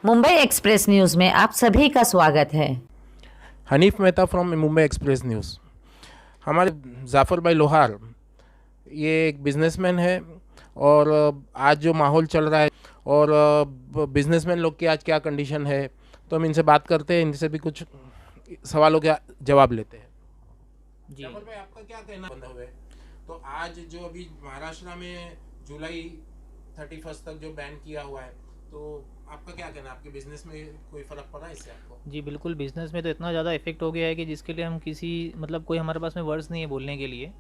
Mumbai express news में आप सभी का स्वागत है। Hanif Mehta from Mumbai express news. हमारे जाफ़र भाई लोहार ये एक बिजनेसमैन है और आज जो माहौल चल रहा है और बिजनेसमैन लोग की आज क्या कंडीशन है, तो हम इनसे बात करते हैं, इनसे भी कुछ सवालों के जवाब लेते हैं। जी जाफ़र भाई, आपका क्या कहना बंद हुए? तो आज जो अभी महाराष्ट्र में जुलाई 31 तक जो बैन किया हुआ है, तो आपका क्या कहना है? आपके बिजनेस में कोई फर्क पड़ा है इससे आपको? जी बिल्कुल, बिज़नेस में तो इतना ज़्यादा इफ़ेक्ट हो गया है कि जिसके लिए हम किसी मतलब कोई हमारे पास में वर्ड्स नहीं है बोलने के लिए।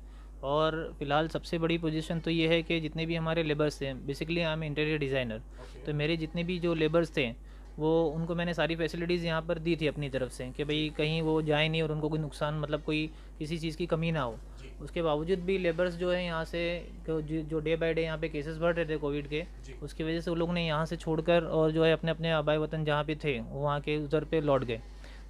और फ़िलहाल सबसे बड़ी पोजीशन तो ये है कि जितने भी हमारे लेबर्स थे, basically I am interior designer, तो मेरे जितने भी जो लेबर्स थे वो उनको मैंने सारी फैसिलिटीज़ यहाँ पर दी थी अपनी तरफ से कि भाई कहीं वो जाए नहीं और उनको कोई नुकसान मतलब कोई किसी चीज़ की कमी ना हो। उसके बावजूद भी लेबर्स जो है यहाँ से जो डे बाय डे यहाँ पे केसेस बढ़ रहे थे कोविड के, उसकी वजह से वो लोग ने यहाँ से छोड़कर और जो है अपने अपने आबाई वतन जहाँ पे थे वहाँ के उधर पे लौट गए।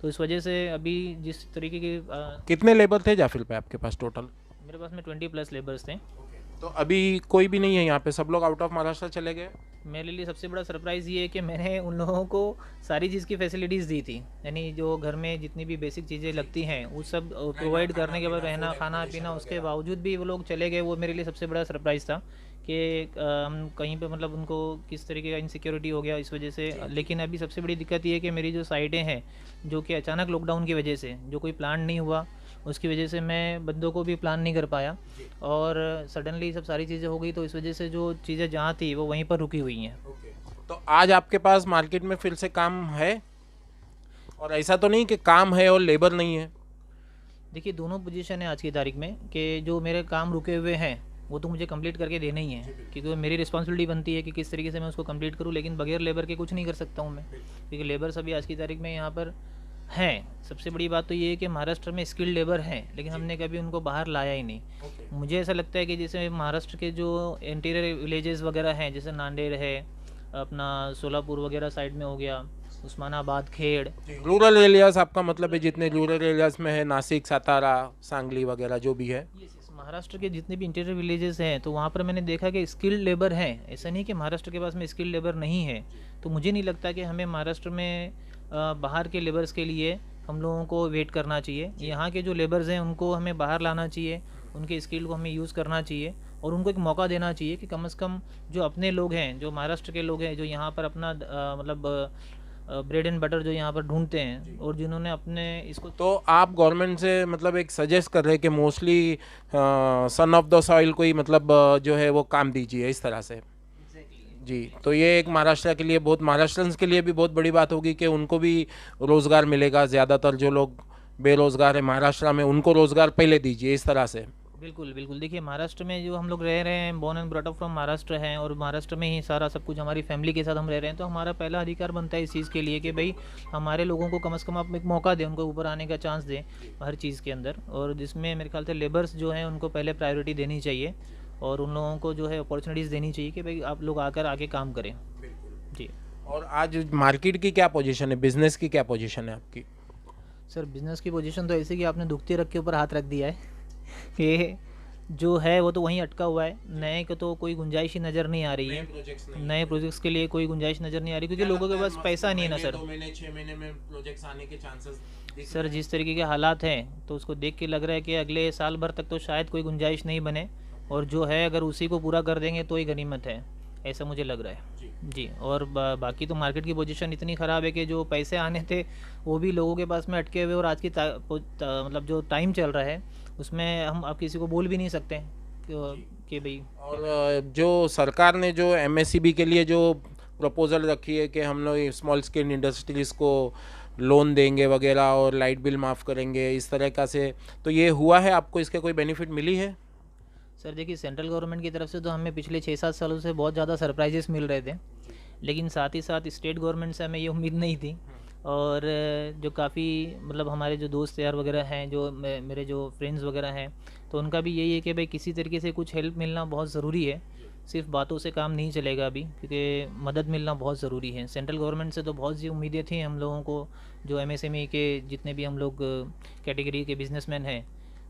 तो इस वजह से अभी जिस तरीके की कितने लेबर थे जाफिर पे आपके पास टोटल? मेरे पास में 20+ लेबर्स थे। तो अभी कोई भी नहीं है यहाँ पे, सब लोग आउट ऑफ महाराष्ट्र चले गए? मेरे लिए सबसे बड़ा सरप्राइज़ ये है कि मैंने उन लोगों को सारी चीज़ की फैसिलिटीज़ दी थी, यानी जो घर में जितनी भी बेसिक चीज़ें लगती हैं वो सब प्रोवाइड करने के बाद, रहना खाना पीना, उसके बावजूद भी वो लोग चले गए। वो मेरे लिए सबसे बड़ा सरप्राइज़ था कि हम कहीं पे मतलब उनको किस तरीके का इनसिक्योरिटी हो गया इस वजह से। लेकिन अभी सबसे बड़ी दिक्कत ये है कि मेरी जो साइटें हैं, जो कि अचानक लॉकडाउन की वजह से जो कोई प्लान नहीं हुआ, उसकी वजह से मैं बंदों को भी प्लान नहीं कर पाया और सडनली सब सारी चीज़ें हो गई, तो इस वजह से जो चीज़ें जहाँ थी वो वहीं पर रुकी हुई हैं। तो आज आपके पास मार्केट में फिर से काम है, और ऐसा तो नहीं कि काम है और लेबर नहीं है? देखिए, दोनों पोजीशन है आज की तारीख में कि जो मेरे काम रुके हुए हैं वो तो मुझे कंप्लीट करके देने ही हैं, क्योंकि मेरी रिस्पॉन्सिबिलिटी बनती है कि किस तरीके से मैं उसको कंप्लीट करूँ। लेकिन बगैर लेबर के कुछ नहीं कर सकता हूँ मैं, क्योंकि लेबर सभी आज की तारीख में यहाँ पर हैं। सबसे बड़ी बात तो ये है कि महाराष्ट्र में स्किल्ड लेबर हैं, लेकिन हमने कभी उनको बाहर लाया ही नहीं। मुझे ऐसा लगता है कि जैसे महाराष्ट्र के जो इंटीरियर विलेजेस वगैरह हैं, जैसे नांदेड़ है, अपना सोलापुर वगैरह साइड में हो गया, उस्मानाबाद, खेड़। रूरल एरियाज आपका मतलब है? जितने रूरल एरियाज में है, नासिक, सातारा, सांगली वगैरह जो भी है, महाराष्ट्र के जितने भी इंटीरियर विलेजेस हैं, तो वहाँ पर मैंने देखा कि स्किल्ड लेबर है। ऐसा नहीं कि महाराष्ट्र के पास में स्किल्ड लेबर नहीं है। तो मुझे नहीं लगता कि हमें महाराष्ट्र में बाहर के लेबर्स के लिए हम लोगों को वेट करना चाहिए। यहाँ के जो लेबर्स हैं उनको हमें बाहर लाना चाहिए, उनके स्किल को हमें यूज़ करना चाहिए और उनको एक मौका देना चाहिए कि कम से कम जो अपने लोग हैं, जो महाराष्ट्र के लोग हैं, जो यहाँ पर अपना मतलब ब्रेड एंड बटर जो यहाँ पर ढूंढते हैं और जिन्होंने अपने इसको। तो आप गवर्नमेंट से मतलब एक सजेस्ट कर रहे हैं कि mostly son of the soil को ही मतलब जो है वो काम दीजिए इस तरह से? जी, तो ये एक महाराष्ट्र के लिए बहुत, महाराष्ट्रंस के लिए भी बहुत बड़ी बात होगी कि उनको भी रोज़गार मिलेगा। ज़्यादातर जो लोग बेरोज़गार है महाराष्ट्र में, उनको रोज़गार पहले दीजिए इस तरह से। बिल्कुल बिल्कुल, देखिए महाराष्ट्र में जो हम लोग रह रहे हैं, born and brought up from Maharashtra हैं और महाराष्ट्र में ही सारा सब कुछ हमारी फैमिली के साथ हम रह रहे हैं, तो हमारा पहला अधिकार बनता है इस चीज़ के लिए कि भाई हमारे लोगों को कम से कम आप एक मौका दें, उनको ऊपर आने का चांस दें हर चीज़ के अंदर। और जिसमें मेरे ख्याल से लेबर्स जो हैं उनको पहले प्रायोरिटी देनी चाहिए और उन लोगों को जो है अपॉर्चुनिटीज़ देनी चाहिए कि भाई आप लोग आकर आगे काम करें। जी। और आज मार्केट की क्या पोजीशन है, बिजनेस की क्या पोजीशन है आपकी? सर, बिज़नेस की पोजीशन तो ऐसे कि आपने दुखती रख के ऊपर हाथ रख दिया है कि जो है वो तो वहीं अटका हुआ है। नए को तो कोई गुंजाइश ही नज़र नहीं आ रही है, नए प्रोजेक्ट्स के लिए कोई गुंजाइश नज़र नहीं आ रही, क्योंकि लोगों के पास पैसा नहीं है ना सर। 2 महीने 6 महीने में प्रोजेक्ट्स आने के चांसेस सर, जिस तरीके के हालात हैं तो उसको देख के लग रहा है कि अगले साल भर तक तो शायद कोई गुंजाइश नहीं बने, और जो है अगर उसी को पूरा कर देंगे तो ही गनीमत है, ऐसा मुझे लग रहा है। जी। और बाकी तो मार्केट की पोजीशन इतनी ख़राब है कि जो पैसे आने थे वो भी लोगों के पास में अटके हुए, और आज की मतलब जो टाइम चल रहा है उसमें हम अब किसी को बोल भी नहीं सकते कि भाई। और जो सरकार ने जो एमएससीबी के लिए जो प्रपोजल रखी है कि हम लोग स्मॉल स्केल इंडस्ट्रीज़ को लोन देंगे वगैरह और लाइट बिल माफ़ करेंगे इस तरह का से, तो ये हुआ है? आपको इसके कोई बेनिफिट मिली है? सर देखिए, सेंट्रल गवर्नमेंट की तरफ से तो हमें पिछले 6-7 सालों से बहुत ज़्यादा सरप्राइजेस मिल रहे थे, लेकिन साथ ही साथ स्टेट गवर्नमेंट से हमें ये उम्मीद नहीं थी। और जो काफ़ी मतलब हमारे जो दोस्त यार वगैरह हैं, जो मेरे जो फ्रेंड्स वगैरह हैं, तो उनका भी यही है कि भाई किसी तरीके से कुछ हेल्प मिलना बहुत ज़रूरी है। सिर्फ बातों से काम नहीं चलेगा अभी, क्योंकि मदद मिलना बहुत ज़रूरी है। सेंट्रल गवर्नमेंट से तो बहुत सी उम्मीदें थी हम लोगों को, जो एमएसएमई के जितने भी हम लोग कैटेगरी के बिजनेसमैन हैं,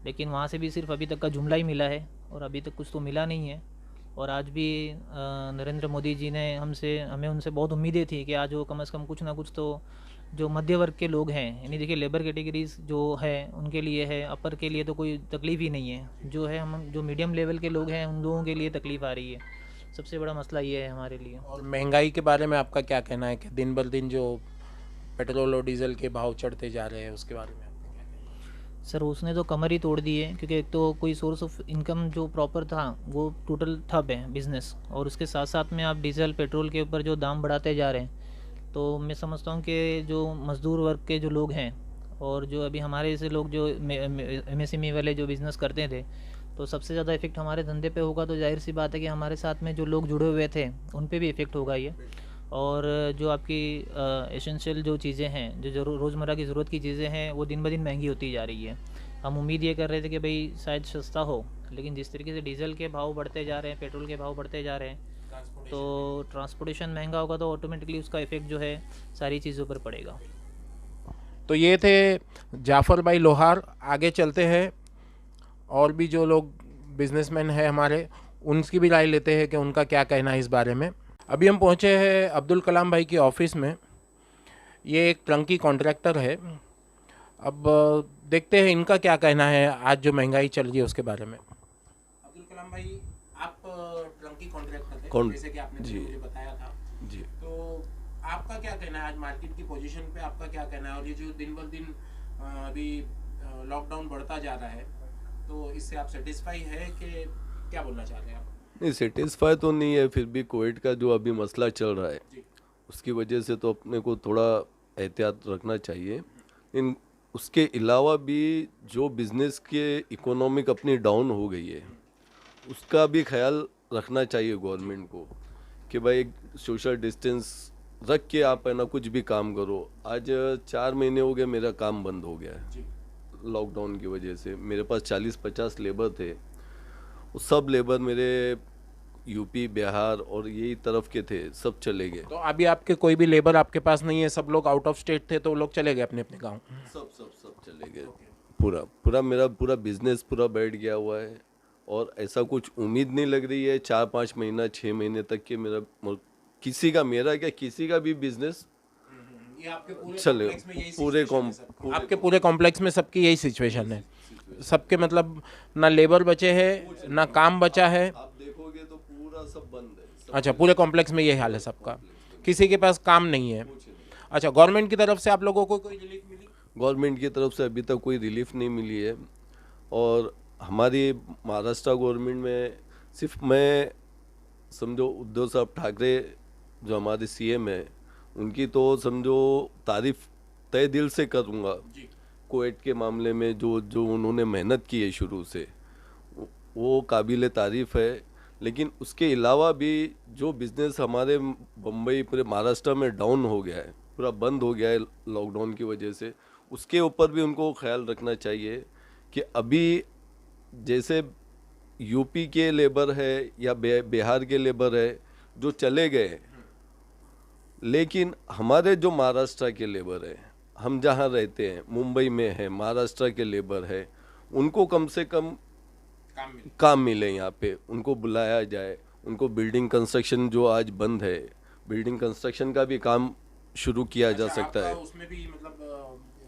लेकिन वहाँ से भी सिर्फ अभी तक का जुमला ही मिला है और अभी तक कुछ तो मिला नहीं है। और आज भी नरेंद्र मोदी जी ने हमें उनसे बहुत उम्मीदें थी कि आज वो कम से कम कुछ ना कुछ तो जो मध्य वर्ग के लोग हैं, यानी देखिए लेबर कैटेगरीज जो है उनके लिए है, अपर के लिए तो कोई तकलीफ़ ही नहीं है, जो है हम जो मीडियम लेवल के लोग हैं उन लोगों के लिए तकलीफ़ आ रही है। सबसे बड़ा मसला ये है हमारे लिए। और महंगाई के बारे में आपका क्या कहना है कि दिन बर दिन जो पेट्रोल और डीजल के भाव चढ़ते जा रहे हैं उसके बारे में आपका क्या कहना सर उसने तो कमर ही तोड़ दी है, क्योंकि एक तो कोई सोर्स ऑफ इनकम जो प्रॉपर था वो टोटल ठप है बिज़नेस, और उसके साथ साथ में आप डीजल पेट्रोल के ऊपर जो दाम बढ़ाते जा रहे हैं, तो मैं समझता हूँ कि जो मज़दूर वर्ग के जो लोग हैं और जो अभी हमारे जैसे लोग जो MSME वाले जो बिज़नेस करते थे, तो सबसे ज़्यादा इफ़ेक्ट हमारे धंधे पे होगा। तो जाहिर सी बात है कि हमारे साथ में जो लोग जुड़े हुए थे उन पे भी इफ़ेक्ट होगा ये। और जो आपकी एसेंशियल जो चीज़ें हैं, जो रोज़मर्रा की ज़रूरत की चीज़ें हैं, वो दिन ब दिन महंगी होती जा रही है। हम उम्मीद ये कर रहे थे कि भाई शायद सस्ता हो, लेकिन जिस तरीके से डीजल के भाव बढ़ते जा रहे हैं, पेट्रोल के भाव बढ़ते जा रहे हैं, तो ट्रांसपोर्टेशन महंगा होगा तो ऑटोमेटिकली उसका इफ़ेक्ट जो है सारी चीज़ों पर पड़ेगा। तो ये थे जाफ़र भाई लोहार। आगे चलते हैं और भी जो लोग बिजनेसमैन हैं हमारे, उनकी भी राय लेते हैं कि उनका क्या कहना है इस बारे में। अभी हम पहुंचे हैं अब्दुल कलाम भाई की ऑफिस में। ये एक ट्रंकी कॉन्ट्रैक्टर है। अब देखते हैं इनका क्या कहना है आज जो महंगाई चल रही है उसके बारे में। अब्दुल कलाम भाई, आप ट्रंकी कॉन्ट्रैक्टर थे, जैसे कि आपने मुझे बताया था जी। तो आपका क्या कहना है आज मार्केट की पोजीशन पे, आपका क्या कहना है? और ये जो दिन ब दिन अभी लॉकडाउन बढ़ता जा रहा है, तो इससे आप सेटिस्फाई है कि क्या बोलना चाहते हैं आप? नहीं, सेटिस्फाई तो नहीं है, फिर भी कोविड का जो अभी मसला चल रहा है जी। उसकी वजह से तो अपने को थोड़ा एहतियात रखना चाहिए। इन उसके अलावा भी जो बिज़नेस के इकोनॉमिक अपनी डाउन हो गई है उसका भी ख्याल रखना चाहिए गवर्नमेंट को कि भाई एक सोशल डिस्टेंस रख के आप है ना कुछ भी काम करो। आज 4 महीने हो गए मेरा काम बंद हो गया है जी। लॉकडाउन की वजह से। मेरे पास 40-50 लेबर थे, वो सब लेबर मेरे यूपी बिहार और यही तरफ के थे, सब चले गए। तो अभी आपके कोई भी लेबर आपके पास नहीं है, सब लोग आउट ऑफ स्टेट थे तो वो लोग चले गए अपने अपने गाँव? सब चले गए। पूरा पूरा मेरा पूरा बिजनेस पूरा बैठ गया हुआ है और ऐसा कुछ उम्मीद नहीं लग रही है 4-5 महीना 6 महीने तक के किसी का, मेरा क्या किसी का भी बिजनेस ये आपके पूरे चले कॉम्प्लेक्स में यही पूरे situation है कॉम सबका? आपके पूरे कॉम्प्लेक्स में सबकी यही सिचुएशन है? सबके मतलब ना लेबर बचे हैं ना काम बचा है? आप देखोगे तो पूरा सब बंद है। अच्छा, पूरे कॉम्प्लेक्स में यही हाल है सबका, किसी के पास काम नहीं है। अच्छा, गवर्नमेंट की तरफ से आप लोगों को कोई रिलीफ मिली? गवर्नमेंट की तरफ से अभी तक कोई रिलीफ नहीं मिली है। और हमारी महाराष्ट्र गवर्नमेंट में सिर्फ मैं समझो उद्धव साहब ठाकरे जो हमारे CM है उनकी तो समझो तारीफ तय दिल से करूँगा। कोविड के मामले में जो जो उन्होंने मेहनत की है शुरू से वो काबिल तारीफ़ है। लेकिन उसके अलावा भी जो बिज़नेस हमारे बम्बई पूरे महाराष्ट्र में डाउन हो गया है, पूरा बंद हो गया है लॉकडाउन की वजह से, उसके ऊपर भी उनको ख्याल रखना चाहिए कि अभी जैसे यूपी के लेबर है या बिहार के लेबर है जो चले गए, लेकिन हमारे जो महाराष्ट्र के लेबर है, हम जहाँ रहते हैं मुंबई में है, महाराष्ट्र के लेबर है, उनको कम से कम काम मिले यहाँ पे, उनको बुलाया जाए। उनको बिल्डिंग कंस्ट्रक्शन जो आज बंद है, बिल्डिंग कंस्ट्रक्शन का भी काम शुरू किया जा सकता है। उसमें भी मतलब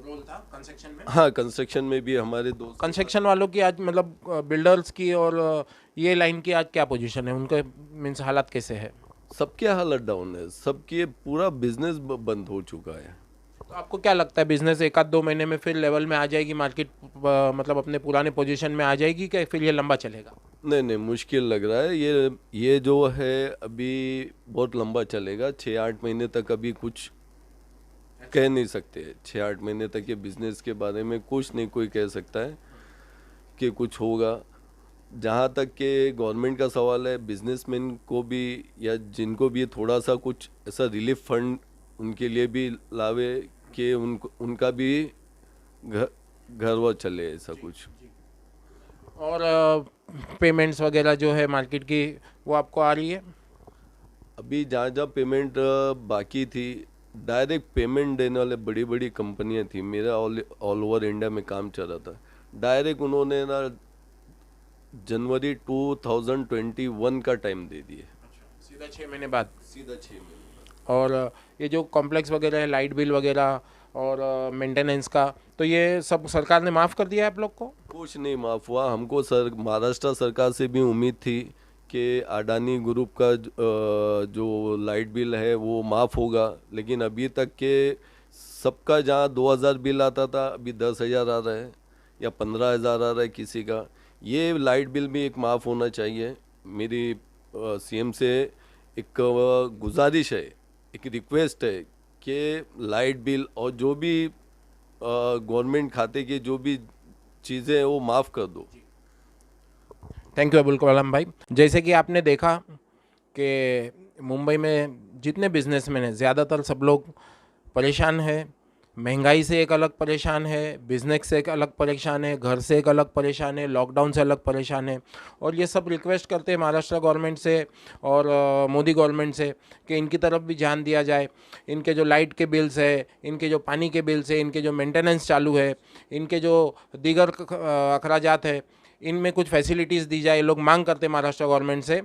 रोल था कंस्ट्रक्शन में? हाँ, कंस्ट्रक्शन में भी हमारे दोस्त कंस्ट्रक्शन वालों की आज मतलब बिल्डर्स की और ये लाइन की आज क्या पोजीशन है, उनके मीन्स हालात कैसे है? सबके हालत डाउन है, सबके पूरा बिजनेस बंद हो चुका है। तो आपको क्या लगता है बिजनेस 1-2 महीने में फिर लेवल में आ जाएगी, मार्केट मतलब अपने पुराने पोजीशन में आ जाएगी कि फिर ये लंबा चलेगा? नहीं, मुश्किल लग रहा है। ये जो है अभी बहुत लंबा चलेगा। 6-8 महीने तक अभी कुछ कह नहीं सकते। 6-8 महीने तक ये बिजनेस के बारे में कुछ नहीं कोई कह सकता है कि कुछ होगा। जहाँ तक के गवर्नमेंट का सवाल है, बिजनेसमैन को भी या जिनको भी थोड़ा सा कुछ ऐसा रिलीफ फंड उनके लिए भी लावे कि उनका भी घर वर चले, ऐसा कुछ। और पेमेंट्स वगैरह जो है मार्केट की वो आपको आ रही है? अभी जहाँ जहाँ पेमेंट बाकी थी, डायरेक्ट पेमेंट देने वाले बड़ी बड़ी कंपनियां थी। मेरा ऑल ओवर इंडिया में काम चल रहा था। डायरेक्ट उन्होंने ना जनवरी 2021 का टाइम दे दिए, सीधा 6 महीने बाद। सीधा 6 महीने। और ये जो कॉम्प्लेक्स वगैरह है, लाइट बिल वगैरह और मेंटेनेंस का, तो ये सब सरकार ने माफ़ कर दिया है आप लोग को? कुछ नहीं माफ़ हुआ हमको। महाराष्ट्र सरकार से भी उम्मीद थी कि अडानी ग्रुप का जो लाइट बिल है वो माफ़ होगा, लेकिन अभी तक के सबका जहाँ 2000 बिल आता था अभी 10,000 आ रहा है या 15,000 आ रहा है किसी का। ये लाइट बिल भी एक माफ़ होना चाहिए। मेरी सीएम से एक गुजारिश है, एक रिक्वेस्ट है कि लाइट बिल और जो भी गवर्नमेंट खाते की जो भी चीज़ें हैं वो माफ़ कर दो। थैंक यू अबुल कलाम भाई। जैसे कि आपने देखा कि मुंबई में जितने बिजनेसमैन हैं ज़्यादातर सब लोग परेशान हैं। महंगाई से एक अलग परेशान है, बिजनेस से एक अलग परेशान है, घर से एक अलग परेशान है, लॉकडाउन से अलग परेशान है। और ये सब रिक्वेस्ट करते हैं महाराष्ट्र गवर्नमेंट से और मोदी गवर्नमेंट से कि इनकी तरफ भी ध्यान दिया जाए। इनके जो लाइट के बिल्स है, इनके जो पानी के बिल्स है, इनके जो मेंटेनेंस चालू है, इनके जो दीगर अखराजात है, इनमें कुछ फैसिलिटीज़ दी जाए। लोग मांग करते हैं महाराष्ट्र गवर्नमेंट से